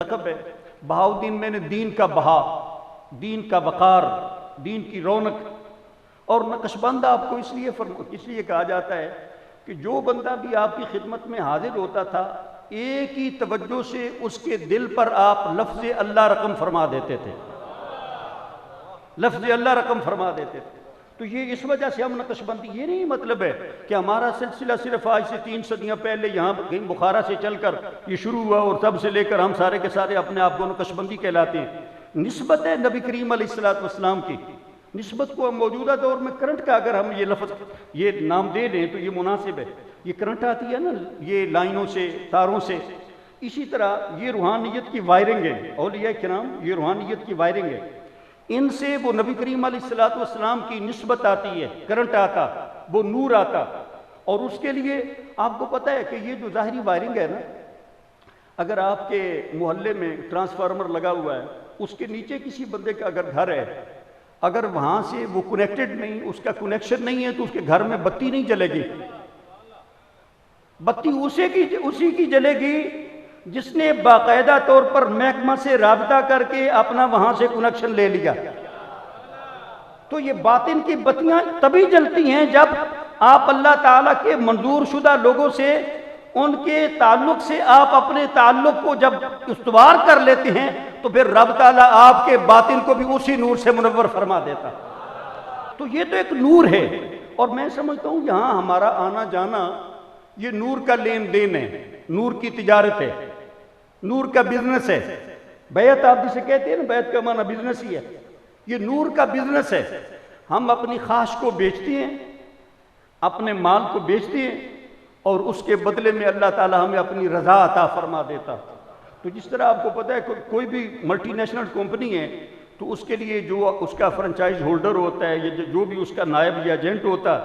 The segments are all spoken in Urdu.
لقب ہے۔ بہاؤدین میں نے دین کا بہا، دین کا وقار، دین کی رونق۔ اور نقش بند آپ کو اس لیے کہا جاتا ہے کہ جو بندہ بھی آپ کی خدمت میں حاضر ہوتا تھا، ایک ہی توجہ سے اس کے دل پر آپ لفظ اللہ رقم فرما دیتے تھے، لفظ اللہ رقم فرما دیتے تھے۔ تو یہ اس وجہ سے ہم نقش بندی، یہ نہیں مطلب ہے کہ ہمارا سلسلہ صرف آج سے 3 صدیاں پہلے یہاں کہیں بخارا سے چل کر یہ شروع ہوا اور تب سے لے کر ہم سارے کے سارے اپنے آپ کو نقش بندی کہلاتے ہیں۔ نسبت ہے نبی کریم علیہ السلام کی، نسبت کو موجودہ دور میں کرنٹ کا اگر ہم یہ لفظ یہ نام دے دیں تو یہ مناسب ہے۔ یہ کرنٹ آتی ہے نا یہ لائنوں سے، تاروں سے، اسی طرح یہ روحانیت کی وائرنگ ہے۔ اولیاء کرام یہ روحانیت کی وائرنگ ہے، ان سے وہ نبی کریم علیہ السلام کی نسبت آتی ہے، کرنٹ آتا، وہ نور آتا۔ اور اس کے لیے آپ کو پتہ ہے کہ یہ جو ظاہری وائرنگ ہے نا، اگر آپ کے محلے میں ٹرانسفارمر لگا ہوا ہے، اس کے نیچے کسی بندے کا اگر گھر ہے، اگر وہاں سے وہ کنیکٹڈ نہیں، اس کا کنیکشن نہیں ہے، تو اس کے گھر میں بتی نہیں جلے گی۔ بتی اسی کی جلے گی جس نے باقاعدہ طور پر محکمہ سے رابطہ کر کے اپنا وہاں سے کنیکشن لے لیا۔ تو یہ باطن کی بتیاں تبھی جلتی ہیں جب آپ اللہ تعالیٰ کے منظور شدہ لوگوں سے، ان کے تعلق سے آپ اپنے تعلق کو جب استوار کر لیتے ہیں تو پھر رب تعالیٰ آپ کے باطن کو بھی اسی نور سے منور فرما دیتا۔ تو یہ تو ایک نور ہے، اور میں سمجھتا ہوں یہاں ہمارا آنا جانا یہ نور کا لین دین ہے، نور کی تجارت ہے، نور کا بزنس ہے۔ بیعت آپ جسے کہتے ہیں نا، بیعت کا معنی بزنس ہی ہے، یہ نور کا بزنس ہے۔ ہم اپنی خواہش کو بیچتے ہیں، اپنے مال کو بیچتے ہیں، اور اس کے بدلے میں اللہ تعالیٰ ہمیں اپنی رضا عطا فرما دیتا۔ تو جس طرح آپ کو پتہ ہے کوئی بھی ملٹی نیشنل کمپنی ہے تو اس کے لیے جو اس کا فرنچائز ہولڈر ہوتا ہے یا جو بھی اس کا نائب یا ایجنٹ ہوتا،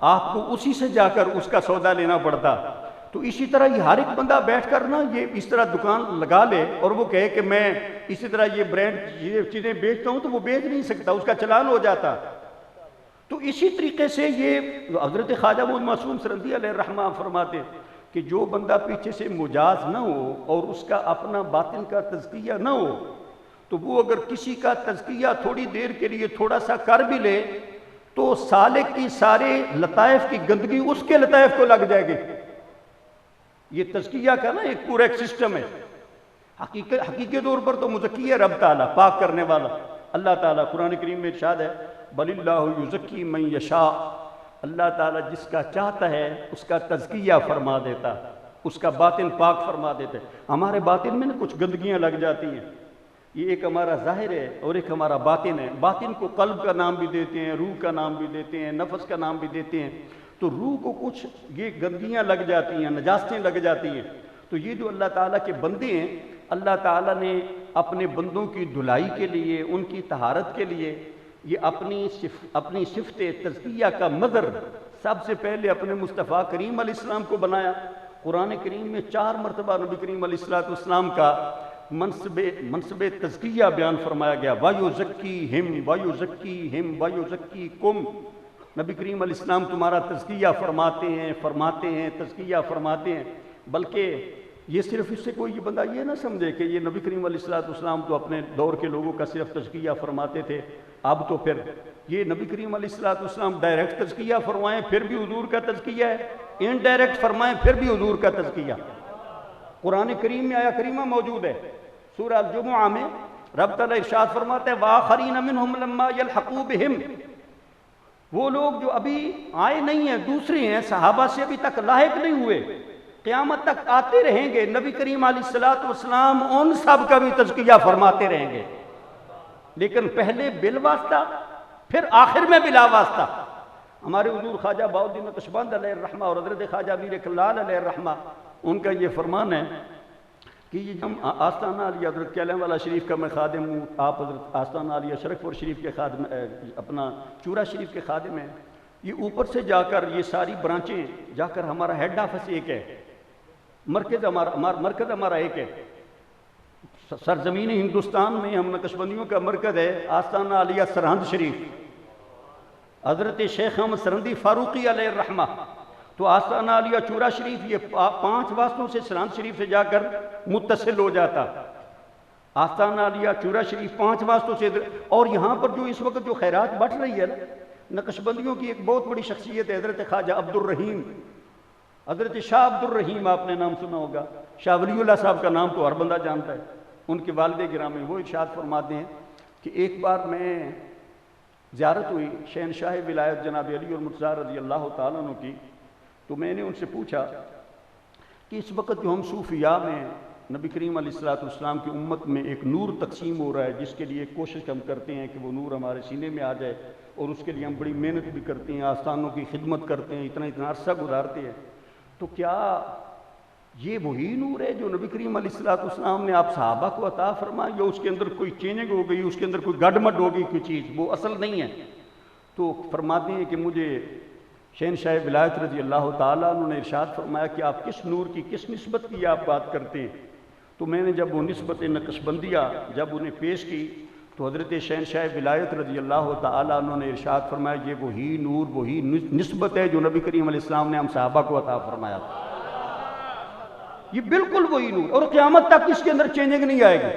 آپ کو اسی سے جا کر اس کا سودا لینا پڑتا۔ تو اسی طرح یہ ہر ایک بندہ بیٹھ کر نا یہ اس طرح دکان لگا لے اور وہ کہے کہ میں اسی طرح یہ برانڈ یہ چیزیں بیچتا ہوں، تو وہ بیچ نہیں سکتا، اس کا چلان ہو جاتا۔ تو اسی طریقے سے یہ حضرت خواجہ محمد معصوم سرندی علیہ الرحمہ فرماتے کہ جو بندہ پیچھے سے مجاز نہ ہو اور اس کا اپنا باطن کا تزکیہ نہ ہو، تو وہ اگر کسی کا تزکیہ تھوڑی دیر کے لیے تھوڑا سا کر بھی لے تو سالک کی سارے لطائف کی گندگی اس کے لطائف کو لگ جائے گی۔ یہ تزکیہ کا نا ایک پورا ایک سسٹم ہے۔ حقیقی طور پر تو مزکی ہے رب تعالیٰ، پاک کرنے والا اللہ تعالیٰ۔ قرآن کریم میں ارشاد ہے بل اللہ یزکی من یشاء، اللہ تعالیٰ جس کا چاہتا ہے اس کا تزکیہ فرما دیتا، اس کا باطن پاک فرما دیتا ہے۔ ہمارے باطن میں نا کچھ گندگیاں لگ جاتی ہیں، یہ ایک ہمارا ظاہر ہے اور ایک ہمارا باطن ہے۔ باطن کو قلب کا نام بھی دیتے ہیں، روح کا نام بھی دیتے ہیں، نفس کا نام بھی دیتے ہیں۔ تو روح کو کچھ یہ گندگیاں لگ جاتی ہیں، نجاستیں لگ جاتی ہیں۔ تو یہ جو اللہ تعالیٰ کے بندے ہیں، اللہ تعالیٰ نے اپنے بندوں کی دھلائی کے لیے، ان کی طہارت کے لیے یہ اپنی صفت تزکیہ کا مظہر سب سے پہلے اپنے مصطفیٰ کریم علیہ السلام کو بنایا۔ قرآن کریم میں 4 مرتبہ نبی کریم علیہ السلام کا منصب تزکیہ بیان فرمایا گیا۔ وَيُزَكِّيهِمْ وَيُزَكِّيهِمْ وَيُزَكِّيكُمْ، نبی کریم علیہ السلام تمہارا تزکیہ فرماتے ہیں، تزکیہ فرماتے ہیں۔ بلکہ یہ صرف اس سے کوئی یہ بندہ یہ نہ سمجھے کہ یہ نبی کریم علیہ السلام تو اپنے دور کے لوگوں کا صرف تزکیہ فرماتے تھے، اب تو پھر یہ نبی کریم علیہ السلام ڈائریکٹ تزکیہ فرمائیں پھر بھی حضور کا تزکیہ ہے، انڈائریکٹ فرمائیں پھر بھی حضور کا تزکیہ۔ قرآن کریم میں آیا کریمہ موجود ہے، سورہ الجمعہ میں رب تعالیٰ ارشاد فرماتا ہے وَآخَرِينَ مِنْهُمْ لَمَّا يَلْحَقُوا بِهِمْ، وہ لوگ جو ابھی آئے نہیں ہیں، دوسرے ہیں، صحابہ سے ابھی تک لاحق نہیں ہوئے، قیامت تک آتے رہیں گے، نبی کریم علیہ السلام ان سب کا بھی تزکیہ فرماتے رہیں گے، لیکن پہلے بالواسطہ پھر آخر میں بلا واسطہ۔ ہمارے حضور خواجہ بہاؤالدین نقشبند علیہ الرحمہ اور حضرت خواجہ میر کلال علیہ الرحمہ، ان کا یہ فرمان ہے کہ یہ ہم آستانہ علی حضرت کیلم والا شریف کا میں خادم ہوں، آپ حضرت آستانہ علی اشرف پور شریف کے خادم، اپنا چورا شریف کے خادم ہیں، یہ اوپر سے جا کر یہ ساری برانچیں جا کر ہمارا ہیڈ آفس ایک ہے، مرکز ہمارا ایک ہے۔ سرزمین ہندوستان میں ہم نقشبندیوں کا مرکز ہے آستانہ علیہ سرہند شریف، حضرت شیخ احمد سرندی فاروقی علیہ الرحمہ۔ تو آستانہ علیہ چورا شریف یہ 5 واسطوں سے سرہند شریف سے جا کر متصل ہو جاتا۔ آستانہ عالیہ، چورا شریف 5 واسطوں سے، اور یہاں پر جو اس وقت جو خیرات بٹ رہی ہے نا، نقشبندیوں کی ایک بہت بڑی شخصیت ہے حضرت خواجہ عبد الرحیم، حضرت شاہ عبد الرحیم، آپ نے نام سنا ہوگا، شاہ ولی اللہ صاحب کا نام تو ہر بندہ جانتا ہے، ان کے والد گرامی، وہ ارشاد فرماتے ہیں کہ ایک بار میں زیارت ہوئی شہنشاہ ولایت جناب علی المرتضیٰ رضی اللہ تعالیٰ عنہ کی، تو میں نے ان سے پوچھا کہ اس وقت جو ہم صوفیاء میں نبی کریم علیہ السلام کی امت میں ایک نور تقسیم ہو رہا ہے، جس کے لیے کوشش ہم کرتے ہیں کہ وہ نور ہمارے سینے میں آ جائے، اور اس کے لیے ہم بڑی محنت بھی کرتے ہیں، آستانوں کی خدمت کرتے ہیں، اتنا عرصہ گزارتے ہیں، تو کیا یہ وہی نور ہے جو نبی کریم علیہ السلام نے آپ صحابہ کو عطا فرمایا، یا اس کے اندر کوئی چینجنگ ہو گئی، اس کے اندر کوئی گڈمڈ ہو گئی کوئی چیز، وہ اصل نہیں ہے؟ تو فرماتے ہیں کہ مجھے شہنشاہ ولایت رضی اللہ تعالیٰ عنہ نے ارشاد فرمایا کہ آپ کس نور کی، کس نسبت کی آپ بات کرتے ہیں؟ تو میں نے جب وہ نسبت نقشبندیہ جب انہیں پیش کی، تو حضرت شہنشاہ ولایت رضی اللہ تعالیٰ عنہ نے ارشاد فرمایا یہ وہی نور، وہی نسبت ہے جو نبی کریم علیہ السلام نے ہم صحابہ کو عطا فرمایا تھا، یہ بالکل وہی نور، اور قیامت تک اس کے اندر چینجنگ نہیں آئے گی،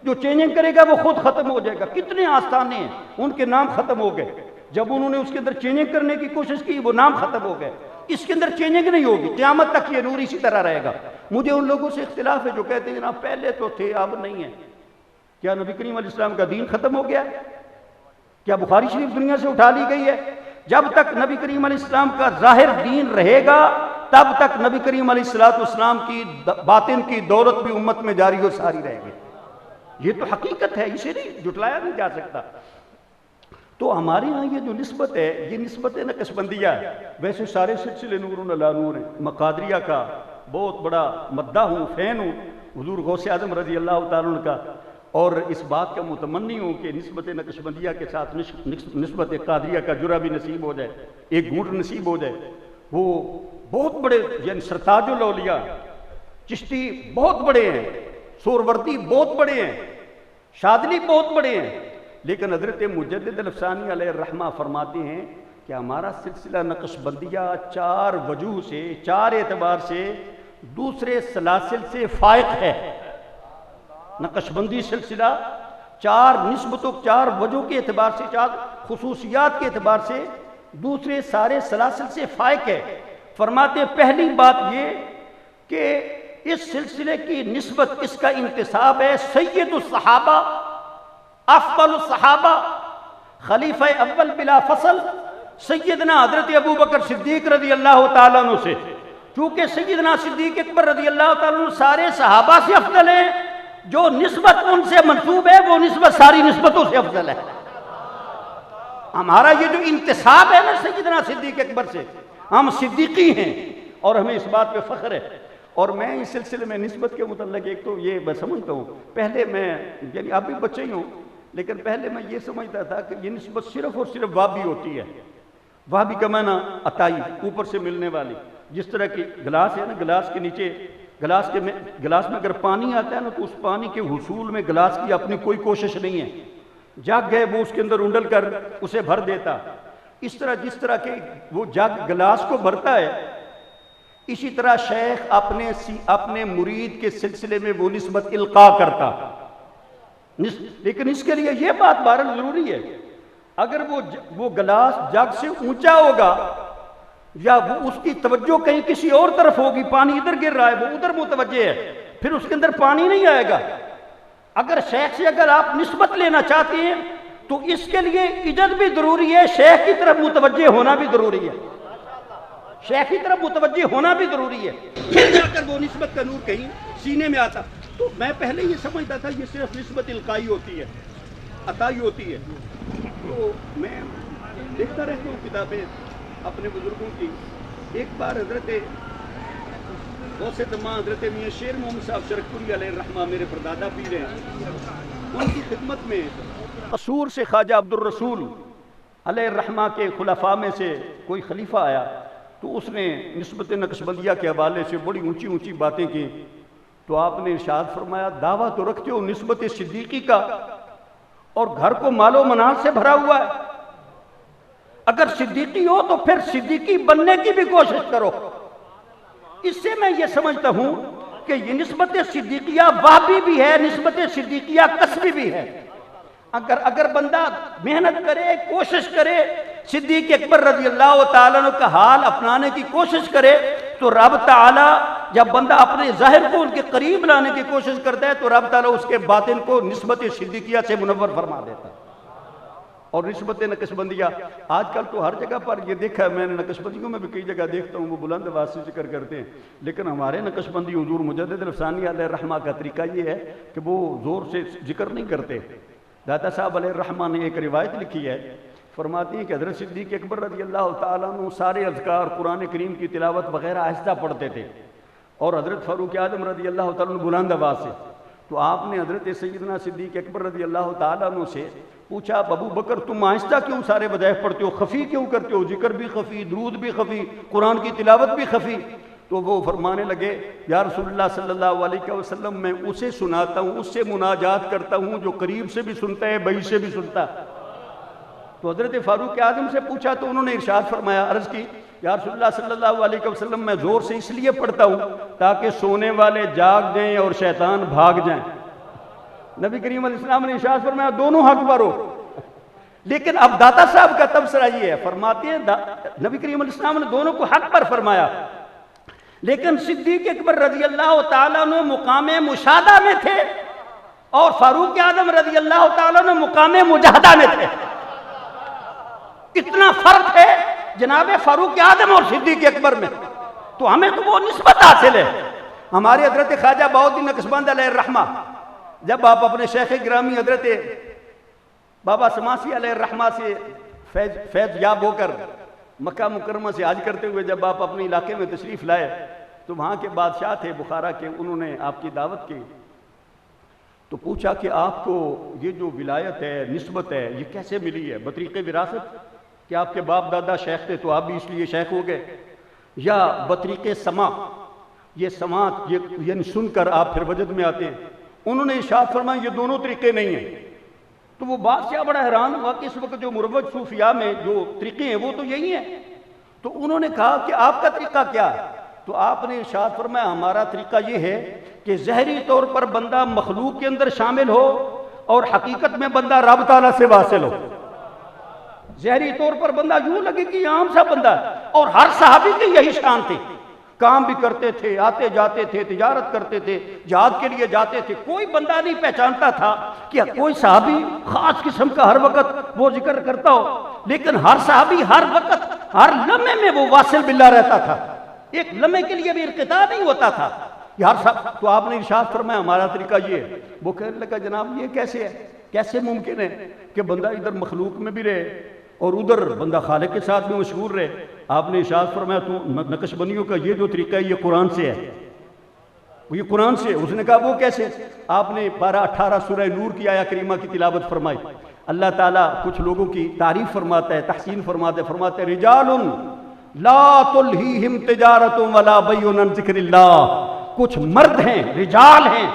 جو چینجنگ کرے گا وہ خود ختم ہو جائے گا۔ کتنے آستانے ہیں ان کے نام ختم ہو گئے، جب انہوں نے اس کے اندر چینجنگ کرنے کی کوشش کی وہ نام ختم ہو گئے، اس کے اندر چینجنگ نہیں ہوگی، قیامت تک یہ نور اسی طرح رہے گا۔ مجھے ان لوگوں سے اختلاف ہے جو کہتے ہیں جناب پہلے تو تھے اب نہیں ہے، کیا نبی کریم علیہ السلام کا دین ختم ہو گیا؟ کیا بخاری شریف دنیا سے اٹھا لی گئی ہے؟ جب تک نبی کریم علیہ السلام کا ظاہر دین رہے گا تب تک نبی کریم علیہ السلام کی باطن کی دولت بھی امت میں جاری و ساری رہے گی، یہ تو حقیقت ہے، اسے نہیں جھٹلایا نہیں جا سکتا۔ تو ہمارے ہاں یہ جو نسبت ہے، یہ نسبت نقشبندیہ ہے، ویسے سارے سلسلے نور علی نور ہیں، میں قادریہ کا بہت بڑا مداح ہوں، فین ہوں حضور غوث اعظم رضی اللہ تعالیٰ عنہ کا، اور اس بات کا متمنی ہوں کہ نسبت نقشبندیہ کے ساتھ نسبت قادریہ کا جرعہ بھی نصیب ہو جائے، ایک گھونٹ نصیب ہو جائے۔ وہ بہت بڑے یعنی سرتاج الاولیاء چشتی بہت بڑے ہیں، سوروردی بہت بڑے ہیں، شاذلی بہت بڑے ہیں، لیکن حضرت مجدد الافسانی علیہ الرحمہ فرماتے ہیں کہ ہمارا سلسلہ نقشبندیہ 4 وجوہ سے، 4 اعتبار سے دوسرے سلاسل سے فائق ہے۔ نقشبندی سلسلہ 4 نسبتوں، 4 وجوہ کے اعتبار سے، 4 خصوصیات کے اعتبار سے دوسرے سارے سلاسل سے فائق ہے۔ فرماتے ہیں پہلی بات یہ کہ اس سلسلے کی نسبت، اس کا انتساب ہے سید الصحابہ، افضل الصحابہ، خلیفہ اول بلا فصل سیدنا حضرت ابو بکر صدیق رضی اللہ تعالیٰ عنہ سے، چونکہ سیدنا صدیق اکبر رضی اللہ تعالیٰ عنہ سارے صحابہ سے افضل ہیں، جو نسبت ان سے منسوب ہے وہ نسبت ساری نسبتوں سے افضل ہے۔ ہمارا یہ جو انتساب ہے نا سیدنا صدیق اکبر سے، ہم صدیقی ہیں اور ہمیں اس بات پہ فخر ہے۔ اور میں اس سلسلے میں نسبت کے متعلق ایک تو یہ میں سمجھتا ہوں، پہلے میں یعنی اب بھی بچے ہی ہوں، لیکن پہلے میں یہ سمجھتا تھا کہ یہ نسبت صرف اور صرف وابی ہوتی ہے۔ وابی کا معنی عطائی، اوپر سے ملنے والی، جس طرح کی گلاس ہے نا، گلاس کے نیچے گلاس میں اگر پانی آتا ہے نا تو اس پانی کے حصول میں گلاس کی اپنی کوئی کوشش نہیں ہے، جگ ہے وہ اس کے اندر انڈل کر اسے بھر دیتا۔ اس طرح جس طرح کہ وہ جگ گلاس کو بھرتا ہے، اسی طرح شیخ اپنے مرید کے سلسلے میں وہ نسبت القاء کرتا۔ لیکن اس کے لیے یہ بات بہرحال ضروری ہے، اگر وہ گلاس جگ سے اونچا ہوگا یا وہ اس کی توجہ کہیں کسی اور طرف ہوگی، پانی ادھر گر رہا ہے وہ ادھر متوجہ ہے، پھر اس کے اندر پانی نہیں آئے گا۔ اگر شیخ سے اگر آپ نسبت لینا چاہتے ہیں تو اس کے لیے اجازت بھی ضروری ہے، شیخ کی طرف متوجہ ہونا بھی ضروری ہے، شیخ کی طرف متوجہ ہونا بھی ضروری ہے، پھر جا کر وہ نسبت کا نور کہیں سینے میں آتا۔ تو میں پہلے یہ سمجھتا تھا یہ صرف نسبت القائی ہوتی ہے، عطائی ہوتی ہے۔ تو میں دیکھتا رہتا ہوں کتابیں اپنے بزرگوں کی۔ ایک بار حضرت غوث تمام حضرت میاں شیر محمد صاحب شرکپوری علیہ الرحمہ میرے پردادا پیر ہیں، ان کی خدمت میں قصور سے خواجہ عبد الرسول علیہ الرحمہ کے خلفاء میں سے کوئی خلیفہ آیا، تو اس نے نسبت نقشبندیہ کے حوالے سے بڑی اونچی اونچی باتیں کی۔ تو آپ نے ارشاد فرمایا دعویٰ تو رکھتے ہو نسبت صدیقی کا اور گھر کو مال و منال سے بھرا ہوا ہے، اگر صدیقی ہو تو پھر صدیقی بننے کی بھی کوشش کرو۔ اس سے میں یہ سمجھتا ہوں کہ یہ نسبت صدیقیہ وہابی بھی ہے، نسبت صدیقیہ کسبی بھی ہے۔ اگر بندہ محنت کرے، کوشش کرے، صدیق اکبر رضی اللہ تعالیٰ عنہ کا حال اپنانے کی کوشش کرے، تو رب تعالیٰ جب بندہ اپنے ظاہر کو ان کے قریب لانے کی کوشش کرتا ہے تو رب تعالیٰ اس کے باطن کو نسبت صدیقیہ سے منور فرما دیتا ہے۔ اور نسبت نقشبندیہ آج کل تو ہر جگہ پر یہ دیکھا ہے میں نے، نقشبندیوں میں بھی کئی جگہ دیکھتا ہوں وہ بلند آواز سے ذکر کرتے ہیں، لیکن ہمارے نقشبندی حضور مجدد الفسانی علیہ الرحمہ کا طریقہ یہ ہے کہ وہ زور سے ذکر نہیں کرتے۔ داتا صاحب علیہ الرحمہ نے ایک روایت لکھی ہے، فرماتی ہیں کہ حضرت صدیق اکبر رضی اللہ تعالیٰ عنہ سارے اذکار قرآن کریم کی تلاوت وغیرہ آہستہ پڑھتے تھے، اور حضرت فاروق اعظم رضی اللہ تعالیٰ عنہ بلند آواز سے۔ تو آپ نے حضرت سیدنا صدیق اکبر رضی اللہ تعالیٰ عنہ سے پوچھا، ابو بکر تم آہستہ کیوں سارے وظائف پڑھتے ہو، خفی کیوں کرتے ہو، ذکر بھی خفی، درود بھی خفی، قرآن کی تلاوت بھی خفی؟ تو وہ فرمانے لگے، یا رسول اللہ صلی اللہ علیہ وسلم میں اسے سناتا ہوں، اس سے مناجات کرتا ہوں جو قریب سے بھی سنتا ہے، بعید سے بھی سنتا۔ تو حضرت فاروق اعظم سے پوچھا تو انہوں نے ارشاد فرمایا، عرض کی، یا رسول اللہ صلی اللہ علیہ وسلم میں زور سے اس لیے پڑھتا ہوں تاکہ سونے والے جاگ جائیں اور شیطان بھاگ جائیں۔ نبی کریم علیہ السلام نے ارشاد فرمایا دونوں حق پر ہو۔ لیکن اب داتا صاحب کا تبصرہ یہ ہے، فرماتے ہیں نبی کریم علیہ السلام نے دونوں کو حق پر فرمایا، لیکن صدیق اکبر رضی اللہ تعالیٰ عنہ مقام مشاہدہ میں تھے اور فاروق اعظم رضی اللہ تعالیٰ عنہ مقام مجاہدہ میں تھے۔ اتنا فرق ہے جناب فاروق اعظم اور صدیق اکبر میں، تو ہمیں تو وہ نسبت حاصل ہے۔ ہمارے حضرت خواجہ بہاؤالدین نقشبند علیہ الرحمہ جب آپ اپنے شیخ گرامی حضرت بابا سماسی علیہ الرحمہ سے فیض یاب ہو کر مکہ مکرمہ سے حج کرتے ہوئے جب آپ اپنے علاقے میں تشریف لائے تو وہاں کے بادشاہ تھے بخارا کے، انہوں نے آپ کی دعوت کی تو پوچھا کہ آپ کو یہ جو ولایت ہے، نسبت ہے، یہ کیسے ملی ہے؟ بطریق وراثت کہ آپ کے باپ دادا شیخ تھے تو آپ بھی اس لیے شیخ ہو گئے، یا بطریق سماع، یہ سماعت یعنی سن کر آپ پھر وجد میں آتے ہیں؟ انہوں نے ارشاد فرمایا یہ دونوں طریقے نہیں ہیں۔ تو وہ بادشاہ بڑا حیران ہوا کہ اس وقت جو مروج صوفیاء میں جو طریقے ہیں وہ تو یہی ہیں۔ تو انہوں نے کہا کہ آپ کا طریقہ کیا ہے؟ تو آپ نے ارشاد فرمایا ہمارا طریقہ یہ ہے کہ ظاہری طور پر بندہ مخلوق کے اندر شامل ہو اور حقیقت میں بندہ رب تعالیٰ سے واصل ہو۔ ظاہری طور پر بندہ یوں لگے کہ عام سا بندہ ہے، اور ہر صحابی کی یہی شان تھی، کام بھی کرتے تھے، آتے جاتے تھے، تجارت کرتے تھے، جہاد کے لیے جاتے تھے، کوئی بندہ نہیں پہچانتا تھا کہ کوئی صحابی خاص قسم کا ہر وقت وہ ذکر کرتا ہو، لیکن ہر صحابی ہر وقت ہر لمحے میں وہ واصل باللہ رہتا تھا، ایک لمحے کے لیے بھی انقطاع نہیں ہوتا تھا یار صاحب۔ تو آپ نے ارشاد فرمایا ہمارا طریقہ یہ ہے۔ وہ کہنے لگا جناب یہ کیسے ہے، کیسے ممکن ہے کہ بندہ ادھر مخلوق میں بھی رہے اور ادھر بندہ خالق کے ساتھ بھی مشغول رہے؟ آپ نے ارشاد فرمایا تو نقش بندیوں کا یہ جو طریقہ ہے یہ قرآن سے ہے، یہ قرآن سے۔ اس نے کہا وہ کیسے؟ آپ نے پارہ 18 سورہ نور کی آیہ کریمہ کی تلاوت فرمائی۔ اللہ تعالیٰ کچھ لوگوں کی تعریف فرماتا ہے، تحسین فرماتا ہے رجال لا تلہیہم تجارت ولا بیع عن ذکر اللہ، کچھ مرد ہیں، رجال ہیں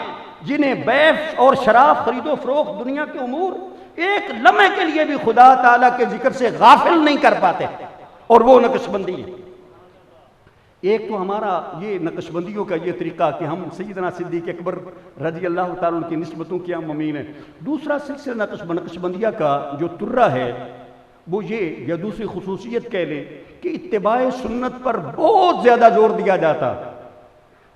جنہیں بیع اور شراب خرید و فروخت دنیا کے امور ایک لمحے کے لیے بھی خدا تعالیٰ کے ذکر سے غافل نہیں کر پاتے، اور وہ نقش بندی ہے۔ ایک تو ہمارا یہ نقش بندیوں کا یہ طریقہ کہ ہم سیدنا صدیق اکبر رضی اللہ تعالیٰ عنہ کی نسبتوں کی ہم امین ہیں۔ دوسرا سلسلہ نقش بندیہ کا جو ترہ ہے وہ یہ، یا دوسری خصوصیت کہہ لیں کہ اتباع سنت پر بہت زیادہ زور دیا جاتا۔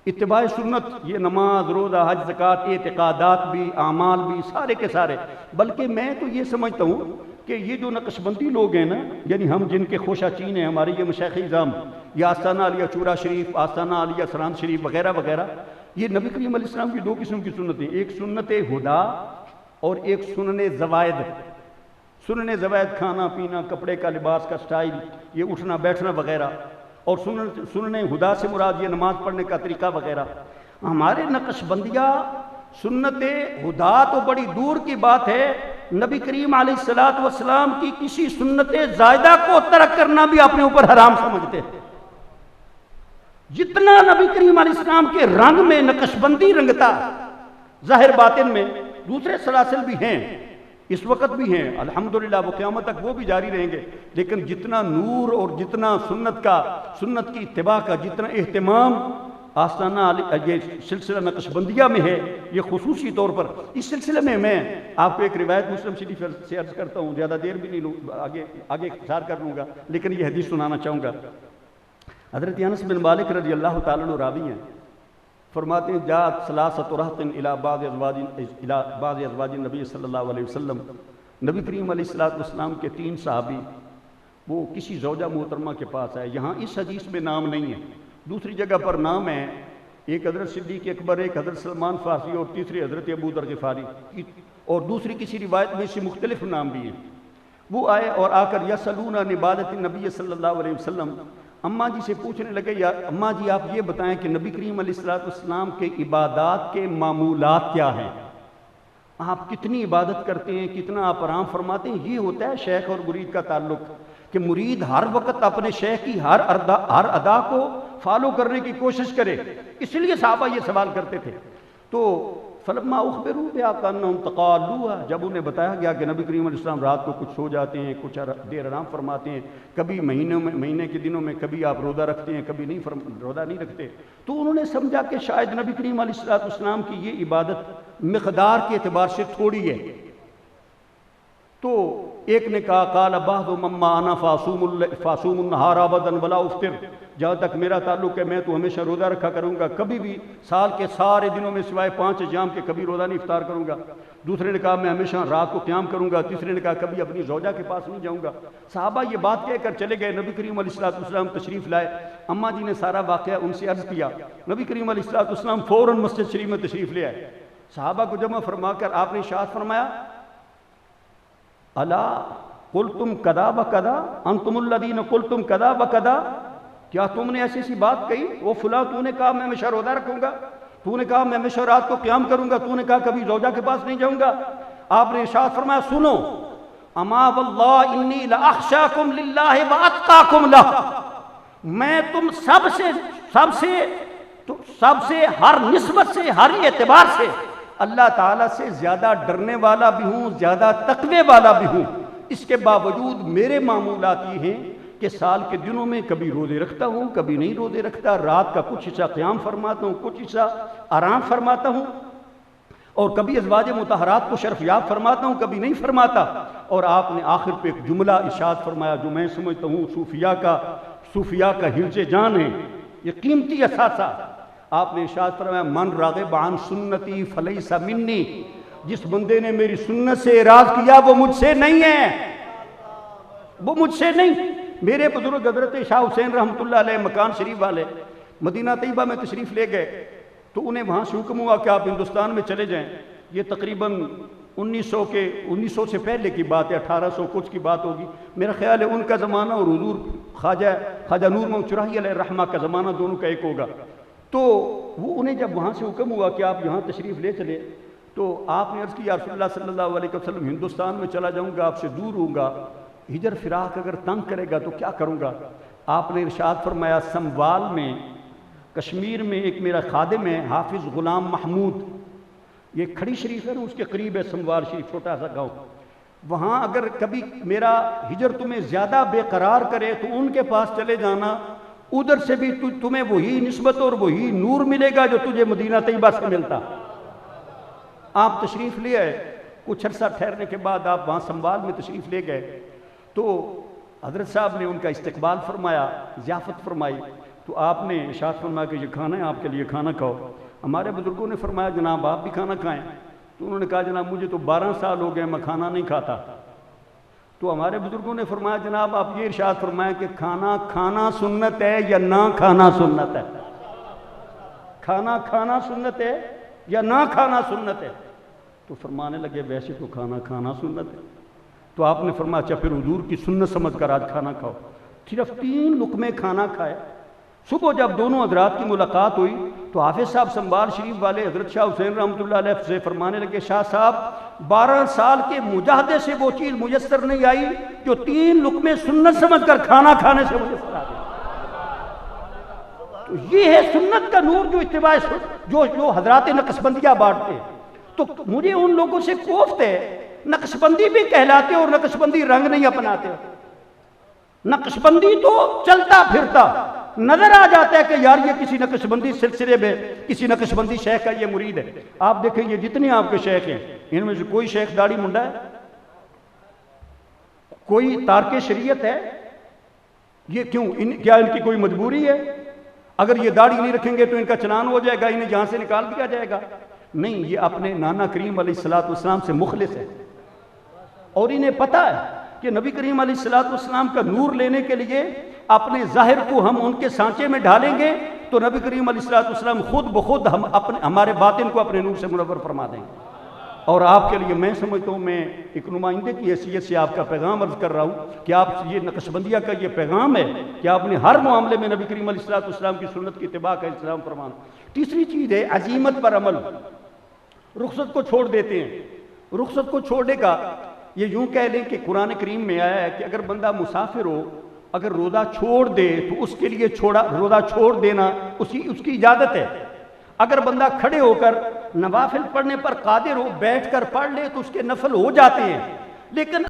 اتباع سنت یہ نماز، روزہ، حج، زکوٰۃ، اعتقادات بھی، اعمال بھی، سارے کے سارے۔ بلکہ میں تو یہ سمجھتا ہوں کہ یہ جو نقش بندی لوگ ہیں نا، یعنی ہم جن کے خوشہ چین ہیں، ہماری یہ مشائخ اعظام، یہ آستانہ عالیہ چورا شریف، آستانہ عالیہ سران شریف وغیرہ وغیرہ، یہ نبی کریم علیہ السلام کی دو قسم کی سنتیں، ایک سنت ہدا اور ایک سنن زوائد۔ سنن زوائد کھانا پینا، کپڑے کا، لباس کا سٹائل، یہ اٹھنا بیٹھنا وغیرہ، اور سنن ہدا سے مراد یہ نماز پڑھنے کا طریقہ وغیرہ۔ ہمارے نقش بندیہ سنت ہدا تو بڑی دور کی بات ہے، نبی کریم علیہ السلام کی کسی سنت زائدہ کو ترک کرنا بھی اپنے اوپر حرام سمجھتے ہیں۔ جتنا نبی کریم علیہ السلام کے رنگ میں نقش بندی رنگتا ظاہر باطن میں، دوسرے سلاسل بھی ہیں، اس وقت بھی ہیں الحمدللہ، وہ قیامت تک وہ بھی جاری رہیں گے، لیکن جتنا نور اور جتنا سنت کی اتباع کا جتنا اہتمام آستانہ یہ سلسلہ نقشبندیہ میں ہے، یہ خصوصی طور پر اس سلسلے میں آپ کو ایک روایت مسلم شریف سے عرض کرتا ہوں، زیادہ دیر بھی نہیں لوں، آگے اختصار کر لوں گا، لیکن یہ حدیث سنانا چاہوں گا۔ حضرت انس بن مالک رضی اللہ تعالیٰ عنہ راوی ہیں، فرماتے ہیں جاءت ثلاثۃ رہط الی بعض ازواج النبی صلی اللہ علیہ وسلم، نبی کریم علیہ السلام کے 3 صحابی وہ کسی زوجہ محترمہ کے پاس آئے۔ یہاں اس حدیث میں نام نہیں ہے، دوسری جگہ پر نام ہے، ایک حضرت صدیق اکبر، ایک حضرت سلمان فارسی اور تیسری حضرت ابو ذر غفاری، اور دوسری کسی روایت میں سے مختلف نام بھی ہیں۔ وہ آئے اور آ کر یسألون عن عبادت النبی صلی اللہ علیہ وسلم، اماں جی سے پوچھنے لگے، یا اماں جی آپ یہ بتائیں کہ نبی کریم علیہ السلام کے عبادات کے معمولات کیا ہیں، آپ کتنی عبادت کرتے ہیں، کتنا آپ آرام فرماتے ہیں۔ یہ ہوتا ہے شیخ اور مرید کا تعلق، کہ مرید ہر وقت اپنے شیخ کی ہر ادا کو فالو کرنے کی کوشش کرے، اس لیے صحابہ یہ سوال کرتے تھے۔ تو فلما اخبروا بها كانهم تقالوها، جب انہیں بتایا گیا کہ نبی کریم علیہ السلام رات کو کچھ سو جاتے ہیں، کچھ دیر آرام فرماتے ہیں، کبھی مہینے کے دنوں میں کبھی آپ روزہ رکھتے ہیں، کبھی روزہ نہیں رکھتے، تو انہوں نے سمجھا کہ شاید نبی کریم علیہ السلام کی یہ عبادت مقدار کے اعتبار سے تھوڑی ہے۔ تو ایک نے کہا قال بعض مما انا فاصوم النهار ابدا ولا افطر، جہاں تک میرا تعلق ہے میں تو ہمیشہ روزہ رکھا کروں گا، کبھی بھی سال کے سارے دنوں میں سوائے 5 ایام کے کبھی روزہ نہیں افطار کروں گا۔ دوسرے نے کہا میں ہمیشہ رات کو قیام کروں گا۔ تیسرے نے کہا کبھی اپنی زوجہ کے پاس نہیں جاؤں گا۔ صحابہ یہ بات کہہ کر چلے گئے، نبی کریم علیہ السلام تشریف لائے، اماں جی نے سارا واقعہ ان سے عرض کیا، نبی کریم علیہ السلام فوراً مسجد شریف میں تشریف لے آئے۔ صحابہ کو جمع فرما کر آپ نے ارشاد فرمایا الا قلتم کذا و کذا انتم الذین قلتم کذا و کذا، کیا تم نے ایسی بات کہی، وہ فلاں تو نے کہا میں ہمیشہ روزہ رکھوں گا، تو نے کہا میں ہمیشہ رات کو قیام کروں گا، تو نے کہا کبھی زوجہ کے پاس نہیں جاؤں گا۔ آپ نے ارشاد فرمایا سنو، اما واللہ انی لاخشاکم للہ واتقاکم لہ، میں تم سب سے ہر نسبت سے، ہر اعتبار سے اللہ تعالیٰ سے زیادہ ڈرنے والا بھی ہوں، زیادہ تقوی والا بھی ہوں۔ اس کے باوجود میرے معمولات یہ ہیں کہ سال کے دنوں میں کبھی روزے رکھتا ہوں، کبھی نہیں روزے رکھتا، رات کا کچھ حصہ قیام فرماتا ہوں، کچھ حصہ آرام فرماتا ہوں، اور کبھی ازواج مطہرات کو شرف یاب فرماتا ہوں، کبھی نہیں فرماتا۔ اور آپ نے آخر پہ ایک جملہ ارشاد فرمایا جو میں سمجھتا ہوں صوفیاء کا حرز جان ہے، یہ قیمتی اثاثہ۔ آپ نے ارشاد فرمایا من راغب عن سنتی فلیس منی، جس بندے نے میری سنت سے اعراض کیا وہ مجھ سے نہیں ہے، وہ مجھ سے نہیں۔ میرے بزرگ حضرت شاہ حسین رحمۃ اللہ علیہ مکان شریف والے مدینہ طیبہ میں تشریف لے گئے، تو انہیں وہاں سے حکم ہوا کہ آپ ہندوستان میں چلے جائیں۔ یہ تقریباً 1900 سے پہلے کی بات ہے، 1800 کچھ کی بات ہوگی میرا خیال ہے۔ ان کا زمانہ اور حضور خواجہ نور محمد چراہی علیہ الرحمہ کا زمانہ دونوں کا ایک ہوگا۔ تو وہ انہیں جب وہاں سے حکم ہوا کہ آپ یہاں تشریف لے چلے، تو آپ نے عرض کی یا رسول اللہ صلی اللہ علیہ وسلم ہندوستان میں چلا جاؤں گا، آپ سے دور ہوں گا، ہجر فراق اگر تنگ کرے گا تو کیا کروں گا؟ آپ نے ارشاد فرمایا سنبھال میں کشمیر میں ایک میرا خادم ہے حافظ غلام محمود، یہ کھڑی شریف ہے نا اس کے قریب ہے سنبھال شریف، چھوٹا سا گاؤں، وہاں اگر کبھی میرا ہجر تمہیں زیادہ بے قرار کرے تو ان کے پاس چلے جانا، ادھر سے بھی تمہیں وہی نسبت اور وہی نور ملے گا جو تجھے مدینہ طیبہ سے ملتا۔ آپ تشریف لے آئے، کچھ عرصہ ٹھہرنے کے بعد آپ وہاں سنبھال میں تشریف لے گئے، تو حضرت صاحب نے ان کا استقبال فرمایا، ضیافت فرمائی، تو آپ نے ارشاد فرمایا کہ یہ کھانا ہے آپ کے لیے، کھانا کھاؤ۔ ہمارے بزرگوں نے فرمایا جناب آپ بھی کھانا کھائیں، تو انہوں نے کہا جناب مجھے تو 12 سال ہو گئے میں کھانا نہیں کھاتا۔ تو ہمارے بزرگوں نے فرمایا جناب آپ یہ ارشاد فرمایا کہ کھانا کھانا سنت ہے یا نہ کھانا سنت ہے، کھانا کھانا سنت ہے یا نہ کھانا سنت ہے؟ تو فرمانے لگے ویسے تو کھانا کھانا سنت ہے۔ تو آپ نے فرمایا اچھا پھر حضور کی سنت سمجھ کر آج کھانا کھاؤ۔ صرف 3 لقمے کھانا کھائے۔ صبح جب دونوں حضرات کی ملاقات ہوئی تو حافظ صاحب سنبھال شریف والے حضرت شاہ حسین رحمۃ اللہ علیہ سے فرمانے لگے شاہ صاحب 12 سال کے مجاہدے سے وہ چیز میسر نہیں آئی جو 3 لقمے سنت سمجھ کر کھانا کھانے سے میسر آ گئی۔ تو یہ ہے سنت کا نور جو اتباع جو حضرات نقشبندیہ بانٹتے ہیں۔ تو مجھے ان لوگوں سے کوفت ہے، نقشبندی بھی کہلاتے اور نقشبندی رنگ نہیں اپناتے، نقشبندی تو چلتا پھرتا، نظر آ جاتا ہے کہ یار یہ کسی نقش بندی سلسلے میں کسی نقش بندی شیخ کا یہ مرید ہے. آپ دیکھیں یہ جتنے آپ کے شیخ ہیں ان میں سے کوئی شیخ داڑھی منڈا ہے؟ کوئی تارک شریعت ہے؟ یہ کیوں؟ کیا ان کی کوئی مجبوری ہے؟ اگر یہ داڑھی نہیں رکھیں گے تو ان کا چلان ہو جائے گا، انہیں جہاں سے نکال دیا جائے گا؟ نہیں، یہ اپنے نانا کریم علیہ السلام سے مخلص ہے، اور انہیں پتہ ہے کہ نبی کریم علیہ السلام کا نور لینے کے لیے اپنے ظاہر کو ہم ان کے سانچے میں ڈالیں گے تو نبی کریم علیہ السلام خود بخود ہمارے باطن کو اپنے نور سے منور فرما دیں گے. اور آپ کے لیے میں سمجھتا ہوں، میں ایک نمائندے کی حیثیت سے آپ کا پیغام عرض کر رہا ہوں کہ آپ یہ نقش بندیہ کا یہ پیغام ہے کہ آپ نے ہر معاملے میں نبی کریم علیہ السلام کی سنت کی اتباع کا التزام فرمانا. تیسری چیز ہے عزیمت پر عمل. رخصت کو چھوڑ دیتے ہیں. رخصت کو چھوڑنے کا یہ یوں کہہ لیں کہ قرآن کریم میں آیا ہے کہ اگر بندہ مسافر ہو، اگر روزہ چھوڑ دے تو اس کے لیے روزہ چھوڑ دینا اس کی اجازت ہے. اگر بندہ کھڑے ہو کر نوافل پڑھنے پر قادر ہو، بیٹھ کر پڑھ لے تو اس کے نفل ہو جاتے ہیں. لیکن